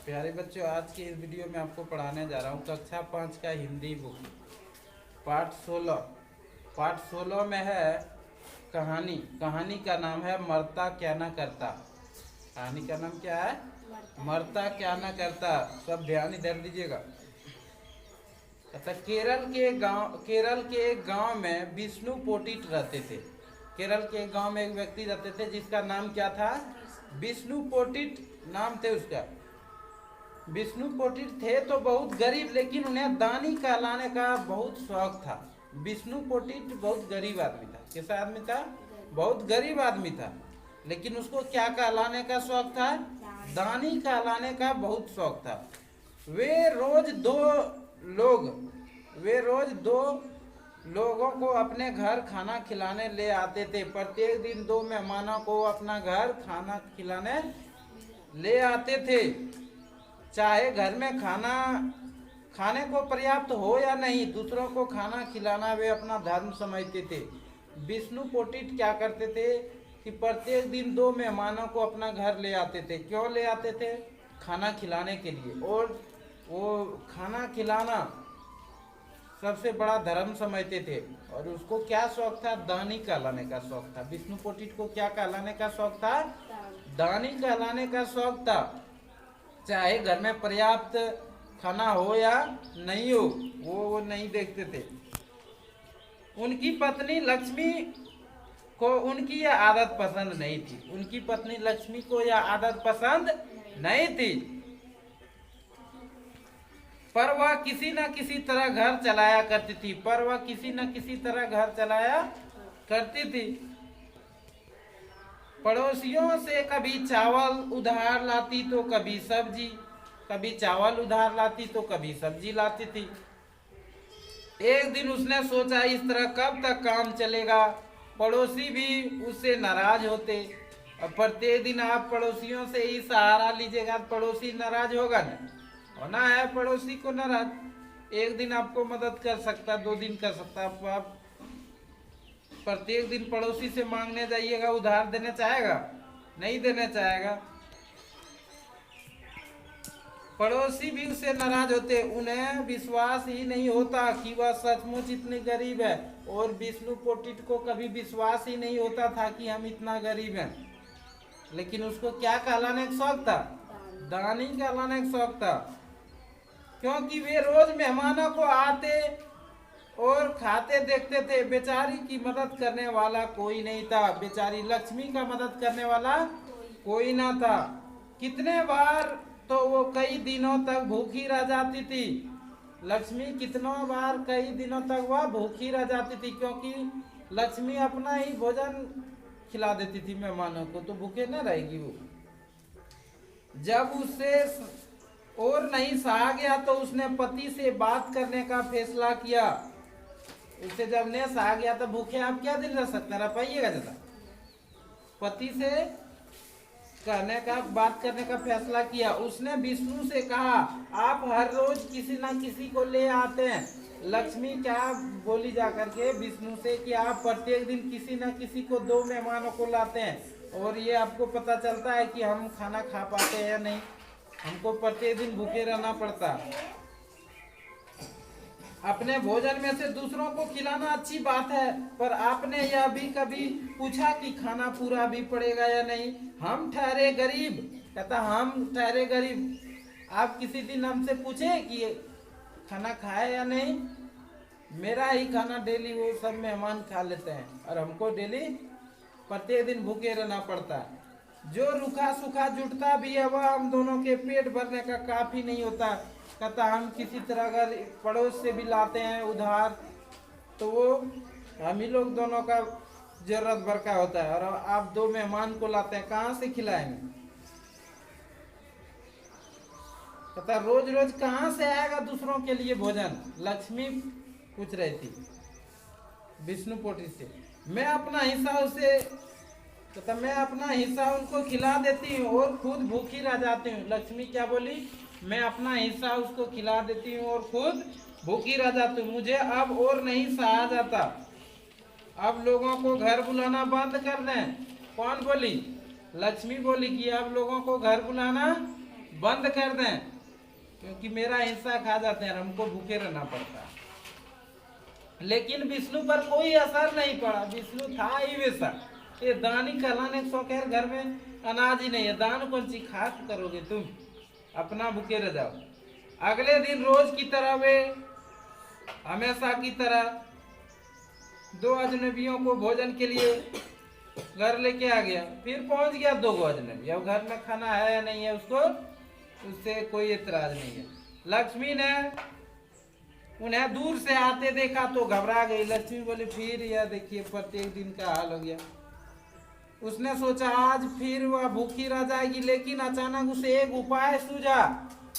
प्यारे बच्चों, आज की इस वीडियो में आपको पढ़ाने जा रहा हूँ कक्षा 5 का हिंदी बुक पाठ 16। पाठ 16 में है कहानी। कहानी का नाम है मरता क्या न करता। कहानी का नाम क्या है? मरता क्या न करता। सब ध्यान इधर दीजिएगा। अच्छा, केरल के एक गांव में विष्णु पोटिट रहते थे। केरल के एक गांव में एक व्यक्ति रहते थे जिसका नाम क्या था? विष्णु पोटिट नाम थे उसका। विष्णु पोटिट थे तो बहुत गरीब, लेकिन उन्हें दानी कहलाने का बहुत शौक था। विष्णु पोटिट बहुत गरीब आदमी था। कैसा आदमी था? बहुत गरीब आदमी था, लेकिन उसको क्या कहलाने का शौक था? दानी कहलाने का बहुत शौक था। वे रोज दो लोगों को अपने घर खाना खिलाने ले आते थे। प्रत्येक दिन 2 मेहमानों को अपना घर खाना खिलाने ले आते थे। चाहे घर में खाने को पर्याप्त हो या नहीं, दूसरों को खाना खिलाना वे अपना धर्म समझते थे। विष्णु पोटिट क्या करते थे कि प्रत्येक दिन 2 मेहमानों को अपना घर ले आते थे। क्यों ले आते थे? खाना खिलाने के लिए। और वो खाना खिलाना सबसे बड़ा धर्म समझते थे। और उसको क्या शौक था? दानी कहलाने का शौक था। विष्णु पोटिट को क्या कहलाने का शौक था? दानी कहलाने का शौक था। चाहे घर में पर्याप्त खाना हो या नहीं हो, वो नहीं देखते थे। उनकी पत्नी लक्ष्मी को उनकी यह आदत पसंद नहीं थी। उनकी पत्नी लक्ष्मी को यह आदत पसंद नहीं थी, पर वह किसी न किसी तरह घर चलाया करती थी। पड़ोसियों से कभी चावल उधार लाती तो कभी सब्जी, कभी चावल उधार लाती तो कभी सब्जी लाती थी। एक दिन उसने सोचा, इस तरह कब तक काम चलेगा? पड़ोसी भी उससे नाराज होते। और प्रत्येक दिन आप पड़ोसियों से ही सहारा लीजिएगा, पड़ोसी नाराज होगा ना। होना है पड़ोसी को नाराज। एक दिन आपको मदद कर सकता, 2 दिन कर सकता। आप प्रत्येक दिन पड़ोसी से मांगने जाइएगा, उधार देने चाहेगा? नहीं देने चाहेगा। पड़ोसी भी उससे नाराज होते। उन्हें विश्वास ही नहीं होता कि वह सचमुच इतनी गरीब है। और विष्णु पोटिट को कभी विश्वास ही नहीं होता था कि हम इतना गरीब हैं। लेकिन उसको क्या कहलाने का शौक था? दानी कहलाने का शौक था। क्योंकि वे रोज मेहमानों को आते और खाते देखते थे। बेचारी की मदद करने वाला कोई नहीं था। बेचारी लक्ष्मी का मदद करने वाला कोई ना था। कितने बार तो वो कई दिनों तक भूखी रह जाती थी। लक्ष्मी कितनों बार कई दिनों तक वह भूखी रह जाती थी, क्योंकि लक्ष्मी अपना ही भोजन खिला देती थी मेहमानों को, तो भूखे न रहेगी वो। जब उससे और नहीं सहा गया तो उसने पति से बात करने का फैसला किया। उसे जब ने सहा गया तो भूखे आप क्या दिन रह सकते? रह पाइएगा ज्यादा? पति से बात करने का फैसला किया। उसने विष्णु से कहा, आप हर रोज किसी ना किसी को ले आते हैं। लक्ष्मी क्या बोली जाकर के विष्णु से कि आप प्रत्येक दिन किसी ना किसी को 2 मेहमानों को लाते हैं, और ये आपको पता चलता है कि हम खाना खा पाते हैं या नहीं। हमको प्रत्येक दिन भूखे रहना पड़ता। अपने भोजन में से दूसरों को खिलाना अच्छी बात है, पर आपने यह भी कभी पूछा कि खाना पूरा भी पड़ेगा या नहीं? हम ठहरे गरीब। कहता, हम ठहरे गरीब। आप किसी दिन हमसे पूछे कि खाना खाए या नहीं? मेरा ही खाना डेली वो सब मेहमान खा लेते हैं, और हमको डेली प्रत्येक दिन भूखे रहना पड़ता है। जो रूखा सूखा जुटता भी है वह हम दोनों के पेट भरने का काफी नहीं होता। कहता, हम किसी तरह अगर पड़ोस से भी लाते हैं उधार, तो वो हम ही लोग दोनों का जरूरत भर का होता है। और आप 2 मेहमान को लाते हैं, कहाँ से खिलाएंगे? कहता, रोज रोज कहाँ से आएगा दूसरों के लिए भोजन? लक्ष्मी पूछ रही थी विष्णु पोटिट से। मैं अपना हिस्सा उनको खिला देती हूँ और खुद भूखी रह जाती हूँ। लक्ष्मी क्या बोली? मैं अपना हिस्सा उसको खिला देती हूँ और खुद भूखी रह जाती हूँ। मुझे अब और नहीं सहा जाता। अब लोगों को घर बुलाना बंद कर दें। कौन बोली? लक्ष्मी बोली कि अब लोगों को घर बुलाना बंद कर दें, क्योंकि मेरा हिस्सा खा जाते हैं, हमको भूखे रहना पड़ता है। लेकिन विष्णु पर कोई असर नहीं पड़ा, विष्णु था ही वैसा। ये दानी कहलाने सो खैर घर में अनाज ही नहीं है, दान कौन सी खा करोगे तुम, अपना भूखे रह जाओ। अगले दिन रोज की तरह वे हमेशा की तरह 2 अजनबियों को भोजन के लिए घर लेके आ गया। फिर पहुंच गया 2 अजनबी, अब घर में खाना है या नहीं है उसको, उससे कोई एतराज नहीं है। लक्ष्मी ने उन्हें दूर से आते देखा तो घबरा गई। लक्ष्मी बोली फिर यह देखिए प्रत्येक दिन का हाल हो गया। उसने सोचा आज फिर वह भूखी रह जाएगी, लेकिन अचानक उसे एक उपाय सूझा।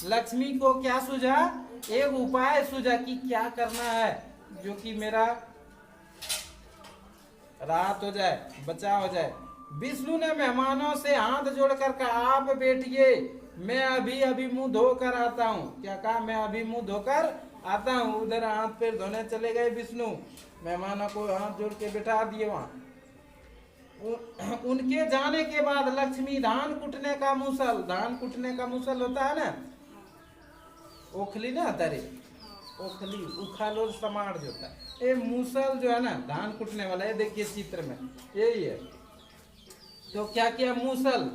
लक्ष्मी को क्या सूझा? एक उपाय सूझा कि क्या करना है जो कि मेरा राहत हो जाए, बचाव हो जाए। विष्णु ने मेहमानों से हाथ जोड़कर कहा आप बैठिए, मैं अभी अभी मुंह धोकर आता हूँ। क्या कहा? मैं अभी मुंह धोकर आता हूँ। उधर हाथ पैर धोने चले गए विष्णु, मेहमानों को हाथ जोड़ के बैठा दिए वहां। उनके जाने के बाद लक्ष्मी धान कुटने का मूसल, धान कुटने का मूसल होता है ना, ओखली ना तारे, ओखली उखाल और समार जो होता है, ये मूसल जो है ना धान कुटने वाला, ये देखिए चित्र में यही है। तो क्या किया, मूसल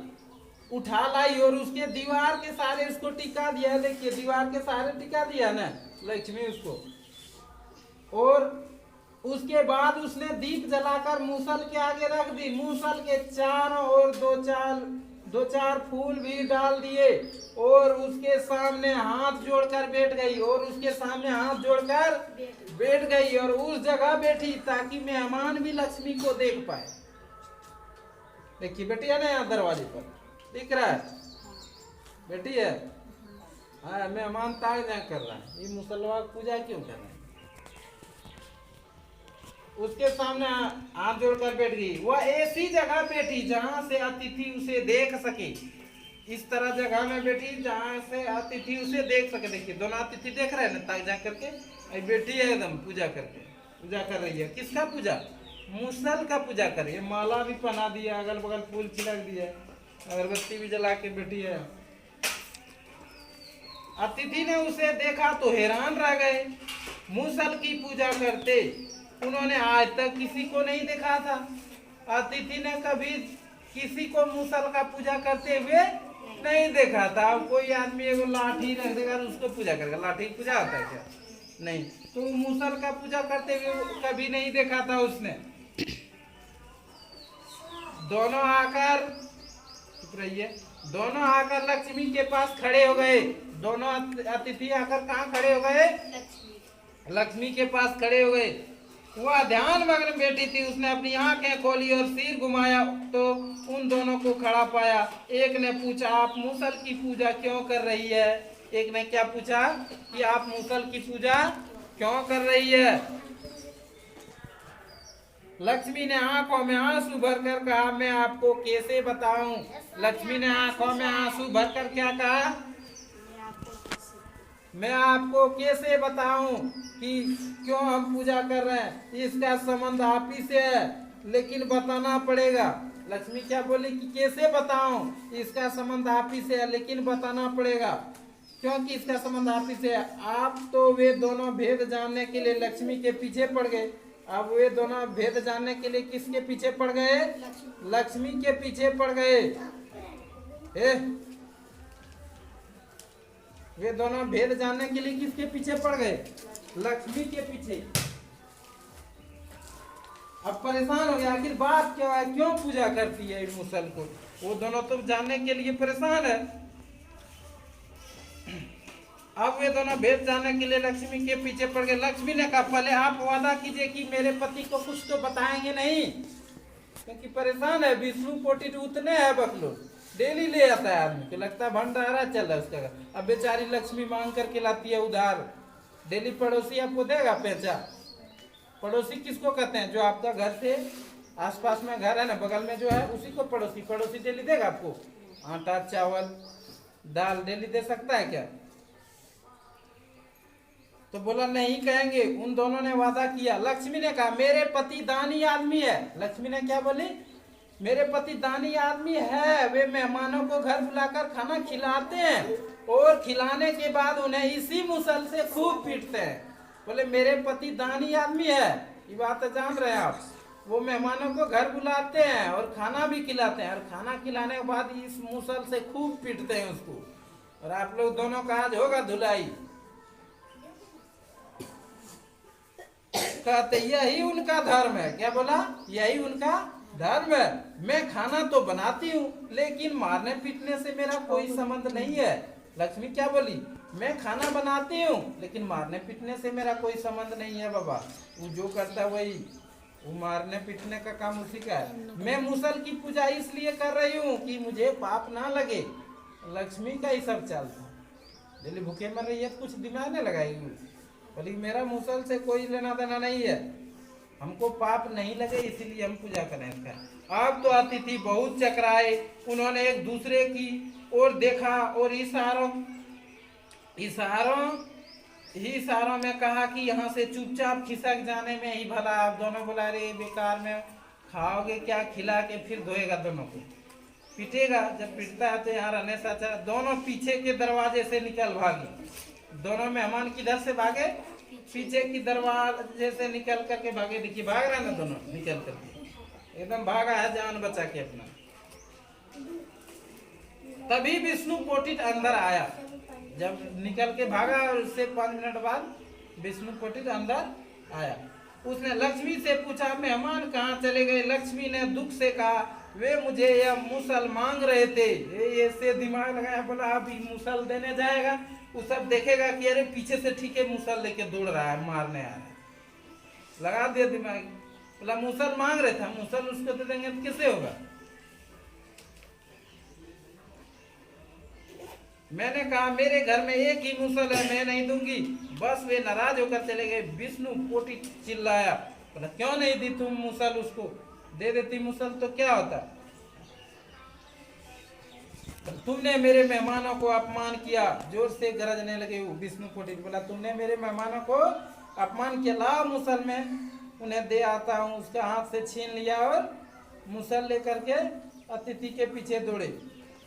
उठा लाई और उसके दीवार के सारे उसको टिका दिया। देखिए दीवार के सारे टिका दिया ना लक्ष्मी उसको, और उसके बाद उसने दीप जलाकर मूसल के आगे रख दी। मूसल के चारों ओर दो चार फूल भी डाल दिए और उसके सामने हाथ जोड़कर बैठ गई, और उसके सामने हाथ जोड़कर बैठ गई और उस जगह बैठी ताकि मेहमान भी लक्ष्मी को देख पाए। देखिए बेटी है ना यहाँ दरवाजे पर दिख रहा है, बेटी है। हाँ मेहमान ताक जा कर रहा है, ये मुसलमान पूजा क्यों कर रहे हैं? उसके सामने हाथ जोड़कर बैठ गई। वह ऐसी जगह बैठी जहां से अतिथि उसे देख सके, इस तरह जगह में बैठी जहां से अतिथि उसे देख सके। देखिए दोनों अतिथि देख रहे हैं ना ताक जा करके, बैठी है एकदम पूजा करके, पूजा कर रही है। किसका पूजा? मूसल का पूजा कर रही है। माला भी पहना दिया, अगल बगल फूल छिड़क दिया, अगरबत्ती भी जला के बैठी है। अतिथि ने उसे देखा तो हैरान रह गए। मूसल की पूजा करते उन्होंने आज तक किसी को नहीं देखा था। अतिथि ने कभी किसी को मूसल का पूजा करते हुए नहीं देखा था। अब कोई आदमी एगो लाठी रख देगा उसको पूजा करेगा, लाठी की पूजा होता है क्या? नहीं। तो मूसल का पूजा करते हुए कभी नहीं देखा था उसने। दोनों आकर, चुप रहिए, दोनों आकर लक्ष्मी के पास खड़े हो गए। दोनों अतिथि आकर कहाँ खड़े हो गए? लक्ष्मी के पास खड़े हो गए। वह ध्यान मग्न बैठी थी। उसने अपनी आंखें खोली और सिर घुमाया तो उन दोनों को खड़ा पाया। एक ने पूछा आप मूसल की पूजा क्यों कर रही है? एक ने क्या पूछा कि आप मूसल की पूजा क्यों कर रही है? लक्ष्मी ने आंखों में आंसू भरकर कहा मैं आपको कैसे बताऊं। लक्ष्मी ने आंखों में आंसू भरकर क्या कहा? मैं आपको कैसे बताऊं कि क्यों हम पूजा कर रहे हैं, इसका संबंध आप ही से है, लेकिन बताना पड़ेगा। लक्ष्मी क्या बोली कि कैसे बताऊं, इसका संबंध आप ही से है लेकिन बताना पड़ेगा, क्योंकि इसका संबंध आप ही से है। आप तो वे दोनों भेद जानने के लिए लक्ष्मी के पीछे पड़ गए। अब वे दोनों भेद जानने के लिए किसके पीछे पड़ गए? लक्ष्मी के पीछे पड़ गए। वे दोनों भेद जानने के लिए किसके पीछे पड़ गए? लक्ष्मी के पीछे। अब परेशान हो गया, आखिर बात क्या है, क्यों पूजा करती है मूसल को? वो दोनों तो जानने के लिए परेशान है। अब वे दोनों भेद जानने के लिए लक्ष्मी के पीछे पड़ गए। लक्ष्मी ने कहा पहले आप वादा कीजिए कि मेरे पति को कुछ तो बताएंगे नहीं, क्योंकि परेशान है। विष्णु पोटी उतने है बकलोल, डेली ले आता है आदमी को, लगता है भंडारा चल रहा है उसका। अब बेचारी लक्ष्मी मांग करके लाती है उधार, डेली पड़ोसी आपको देगा पैसा। पड़ोसी किसको कहते हैं? जो आपका घर से आसपास में घर है ना, बगल में जो है उसी को पड़ोसी। पड़ोसी डेली देगा आपको आटा चावल दाल, डेली दे सकता है क्या? तो बोला नहीं कहेंगे। उन दोनों ने वादा किया। लक्ष्मी ने कहा मेरे पति दानी आदमी है। लक्ष्मी ने क्या बोली? मेरे पति दानी आदमी है, वे मेहमानों को घर बुलाकर खाना खिलाते हैं और खिलाने के बाद उन्हें इसी मुसल से खूब पीटते हैं। बोले मेरे पति दानी आदमी है, ये बात तो जान रहे हैं आप। वो मेहमानों को घर बुलाते हैं और खाना भी खिलाते हैं, और खाना खिलाने के बाद इस मुसल से खूब पीटते हैं उसको। और आप लोग दोनों का आज होगा धुलाई। कहते यही उनका धर्म है। क्या बोला? यही उनका धर्म है। मैं खाना तो बनाती हूँ लेकिन मारने पीटने से मेरा कोई संबंध नहीं है। लक्ष्मी क्या बोली? मैं खाना बनाती हूँ लेकिन मारने पीटने से मेरा कोई संबंध नहीं है बाबा। वो जो करता है वही, वो मारने पीटने का काम उसी का है। मैं मुसल की पूजा इसलिए कर रही हूँ कि मुझे पाप ना लगे। लक्ष्मी का ही सब चलता। दिल्ली भूखे मर रही है तो कुछ दिमाग नहीं लगाएगी। बोली मेरा मुसल से कोई लेना देना नहीं है, हमको पाप नहीं लगे इसीलिए हम पूजा करें इसका। अब तो अतिथि बहुत चकराए, उन्होंने एक दूसरे की ओर देखा और इशारों में कहा कि यहाँ से चुपचाप खिसक जाने में ही भला। आप दोनों बोला रे बेकार में खाओगे क्या, खिला के फिर धोएगा दोनों को, पीटेगा। जब पीटता है तो यहाँ रहने से अच्छा दोनों पीछे के दरवाजे से निकल भागे। दोनों मेहमान किधर से भागे? पीछे की दरवाजे से निकल करके भागे। देखिए भाग रहे हैं ना दोनों, निकल करके एकदम भागा है जान बचा के अपना। तभी विष्णु पोटिट अंदर आया। जब निकल के भागा उससे 5 मिनट बाद विष्णु पोटिट अंदर आया। उसने लक्ष्मी से पूछा मेहमान कहाँ चले गए? लक्ष्मी ने दुख से कहा वे मुझे यह मुसल मांग रहे थे। ये ऐसे दिमाग लगाया, बोला अभी मुसल देने जाएगा, वो सब देखेगा कि अरे पीछे से ठीक है मुसल लेके दौड़ रहा है, मारने आ रहा है, लगा दिया दिमाग। बोला मुसल मांग रहे थे, मुसल उसको दे देंगे तो कैसे होगा? मैंने कहा मेरे घर में एक ही मुसल है, मैं नहीं दूंगी। बस वे नाराज होकर चले गए। विष्णु पोटी चिल्लाया, बोला क्यों नहीं दी तुम मुसल? उसको दे देती मुसल तो क्या होता? तुमने मेरे मेहमानों को अपमान किया। जोर से गरजने लगे विष्णु पोटी। बोला तुमने मेरे मेहमानों को अपमान किया, लाओ मुसल में उन्हें दे आता हूँ। उसके हाथ से छीन लिया और मुसल लेकर के अतिथि के पीछे दौड़े।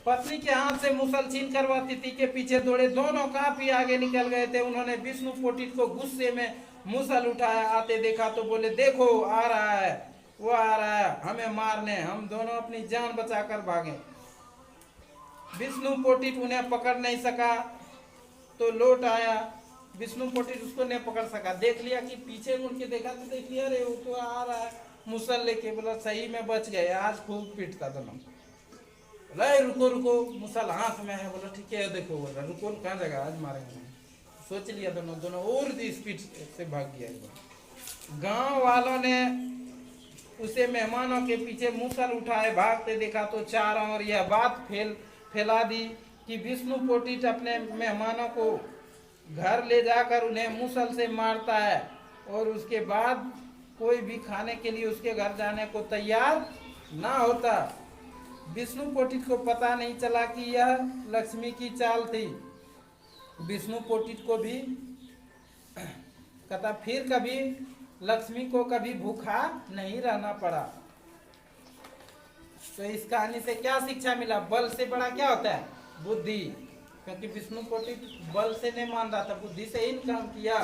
पत्नी के हाथ से मुसल छीन कर वह अतिथि के पीछे दौड़े। दोनों काफी आगे निकल गए थे। उन्होंने विष्णु पोटिट को गुस्से में मुसल उठाया आते देखा तो बोले देखो आ रहा है, वो आ रहा है हमें मारने। हम दोनों अपनी जान बचाकर भागे। विष्णु पोटिट उन्हें पकड़ नहीं सका तो लौट आया। विष्णु पोटिट उसको नहीं पकड़ सका, देख लिया कि पीछे मुड़ के देखा तो देख लिया अरे वो तो आ रहा है मुसल लेके। बोला सही में बच गए, आज खूब पीटता दोनों। बोला रुको रुको, मुसल हाथ में है। बोला ठीक है देखो। बोला रुको कहाँ जगह, आज मारेंगे। सोच लिया दोनों और स्पीड से भाग गया। गांव वालों ने उसे मेहमानों के पीछे मुसल उठाए भागते देखा तो चारों ओर यह बात फैला दी कि विष्णु पोटिट अपने मेहमानों को घर ले जाकर उन्हें मुसल से मारता है और उसके बाद कोई भी खाने के लिए उसके घर जाने को तैयार ना होता। विष्णु पोटिट को पता नहीं चला कि यह लक्ष्मी की चाल थी। विष्णु पोटिट को भी कहता फिर कभी लक्ष्मी को कभी भूखा नहीं रहना पड़ा। तो इस कहानी से क्या शिक्षा मिला? बल से बड़ा क्या होता है? बुद्धि। क्योंकि विष्णु पोटिट बल से नहीं मान रहा था, बुद्धि से ही काम किया।